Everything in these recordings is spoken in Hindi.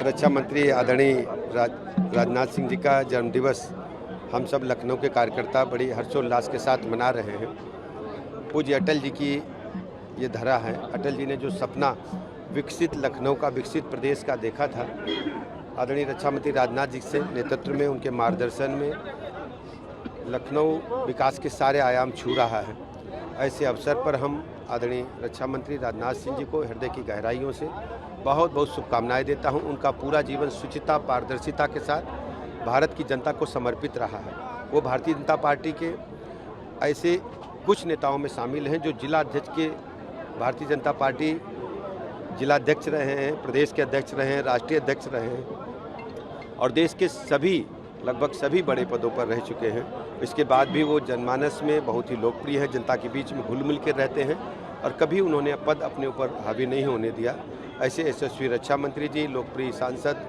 रक्षा मंत्री आदरणीय राजनाथ सिंह जी का जन्मदिवस हम सब लखनऊ के कार्यकर्ता बड़ी हर्षोल्लास के साथ मना रहे हैं। पूज्य अटल जी की ये धरा है। अटल जी ने जो सपना विकसित लखनऊ का, विकसित प्रदेश का देखा था, आदरणीय रक्षा मंत्री राजनाथ जी से नेतृत्व में, उनके मार्गदर्शन में लखनऊ विकास के सारे आयाम छू रहा है। ऐसे अवसर पर हम आदरणीय रक्षा मंत्री राजनाथ सिंह जी को हृदय की गहराइयों से बहुत बहुत शुभकामनाएं देता हूं। उनका पूरा जीवन शुचिता, पारदर्शिता के साथ भारत की जनता को समर्पित रहा है। वो भारतीय जनता पार्टी के ऐसे कुछ नेताओं में शामिल हैं जो जिला अध्यक्ष के, भारतीय जनता पार्टी जिलाध्यक्ष रहे हैं, प्रदेश के अध्यक्ष रहे हैं, राष्ट्रीय अध्यक्ष रहे हैं और देश के लगभग सभी बड़े पदों पर रह चुके हैं। इसके बाद भी वो जनमानस में बहुत ही लोकप्रिय है, जनता के बीच में घुल मिल कर रहते हैं और कभी उन्होंने पद अपने ऊपर हावी नहीं होने दिया। ऐसे यशस्वी रक्षा मंत्री जी, लोकप्रिय सांसद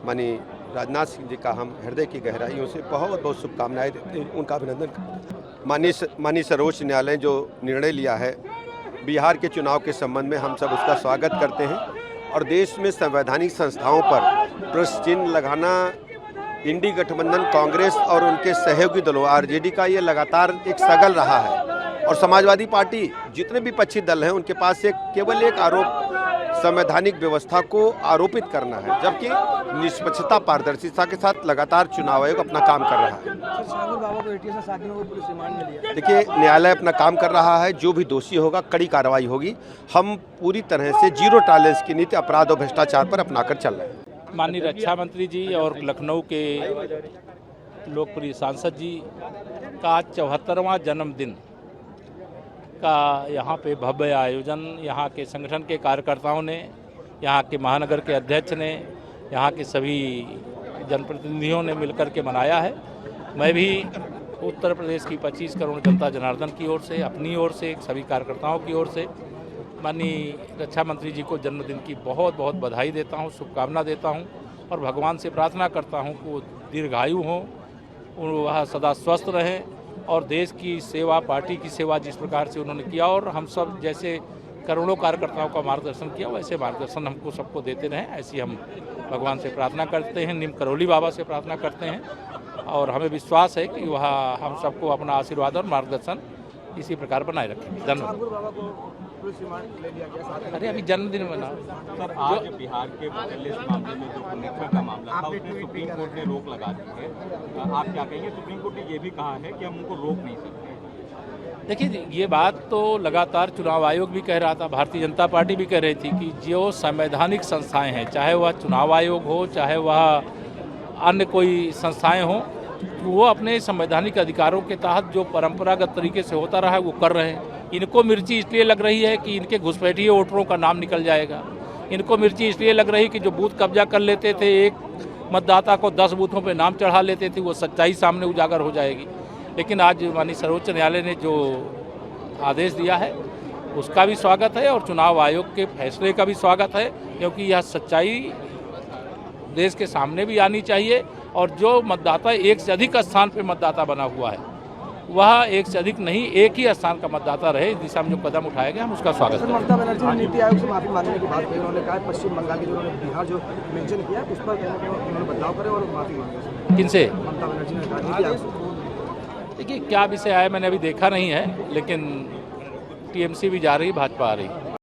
माननीय राजनाथ सिंह जी का हम हृदय की गहराइयों से बहुत बहुत शुभकामनाएं देते हैं, उनका अभिनंदन करते हैं। माननीय सर्वोच्च न्यायालय ने जो निर्णय लिया है बिहार के चुनाव के संबंध में, हम सब उसका स्वागत करते हैं और देश में संवैधानिक संस्थाओं पर प्रश्न चिन्ह लगाना इंडी गठबंधन कांग्रेस और उनके सहयोगी दलों आरजेडी का ये लगातार एक सगल रहा है और समाजवादी पार्टी जितने भी पक्षी दल हैं उनके पास केवल एक आरोप संवैधानिक व्यवस्था को आरोपित करना है, जबकि निष्पक्षता, पारदर्शिता के साथ लगातार चुनाव आयोग अपना काम कर रहा है। देखिए, न्यायालय अपना काम कर रहा है, जो भी दोषी होगा कड़ी कार्रवाई होगी। हम पूरी तरह से जीरो टॉलरेंस की नीति अपराध और भ्रष्टाचार पर अपनाकर चल रहे हैं। माननीय रक्षा मंत्री जी और लखनऊ के लोकप्रिय सांसद जी का 74वां जन्मदिन का यहाँ पे भव्य आयोजन यहाँ के संगठन के कार्यकर्ताओं ने, यहाँ के महानगर के अध्यक्ष ने, यहाँ के सभी जनप्रतिनिधियों ने मिलकर के मनाया है। मैं भी उत्तर प्रदेश की 25 करोड़ जनता जनार्दन की ओर से, अपनी ओर से, सभी कार्यकर्ताओं की ओर से माननीय रक्षा मंत्री जी को जन्मदिन की बहुत बहुत बधाई देता हूँ, शुभकामना देता हूँ और भगवान से प्रार्थना करता हूँ कि वो दीर्घायु हों, वह सदा स्वस्थ रहें और देश की सेवा, पार्टी की सेवा जिस प्रकार से उन्होंने किया और हम सब जैसे करोड़ों कार्यकर्ताओं का मार्गदर्शन किया, वैसे मार्गदर्शन हमको सबको देते रहें, ऐसी हम भगवान से प्रार्थना करते हैं, नीम करोली बाबा से प्रार्थना करते हैं और हमें विश्वास है कि वह हम सबको अपना आशीर्वाद और मार्गदर्शन इसी प्रकार बनाए रखेंगे। धन्यवाद। अरे अभी जन्मदिन मना सर, आज बिहार के मुख्यालय मामले में जो पुनेत्रा का मामला था उसमें सुप्रीम कोर्ट ने रोक लगा दी है। आप क्या कहेंगे? सुप्रीम कोर्ट ने ये भी कहा है कि हम उनको रोक नहीं सकते। देखिए, ये बात तो लगातार चुनाव आयोग भी कह रहा था, भारतीय जनता पार्टी भी कह रही थी कि जो संवैधानिक संस्थाएं हैं, चाहे वह चुनाव आयोग हो, चाहे वह अन्य कोई संस्थाएं हों, वो अपने संवैधानिक अधिकारों के तहत जो परंपरागत तरीके से होता रहा है वो कर रहे हैं। इनको मिर्ची इसलिए लग रही है कि इनके घुसपैठिए वोटरों का नाम निकल जाएगा। इनको मिर्ची इसलिए लग रही कि जो बूथ कब्जा कर लेते थे, एक मतदाता को 10 बूथों पे नाम चढ़ा लेते थे, वो सच्चाई सामने उजागर हो जाएगी। लेकिन आज माननीय सर्वोच्च न्यायालय ने जो आदेश दिया है उसका भी स्वागत है और चुनाव आयोग के फैसले का भी स्वागत है, क्योंकि यह सच्चाई देश के सामने भी आनी चाहिए और जो मतदाता एक से अधिक स्थान पे मतदाता बना हुआ है वह एक से अधिक नहीं, एक ही स्थान का मतदाता रहे। इस दिशा में जो कदम उठाए गए हम उसका स्वागत करते हैं। ममता बनर्जी ने नीति आयोग से माफी मांगने की बात कही। उन्होंने कहा पश्चिम बंगाल की जो बिहार जो मेंशन किया उस पर उन्होंने बदलाव करे और माफी मांगे। किनसे? ममता बनर्जी ने कहा नीति आयोग। देखिए, क्या विषय आया मैंने अभी देखा नहीं है, लेकिन टीएमसी भी जा रही, भाजपा आ रही।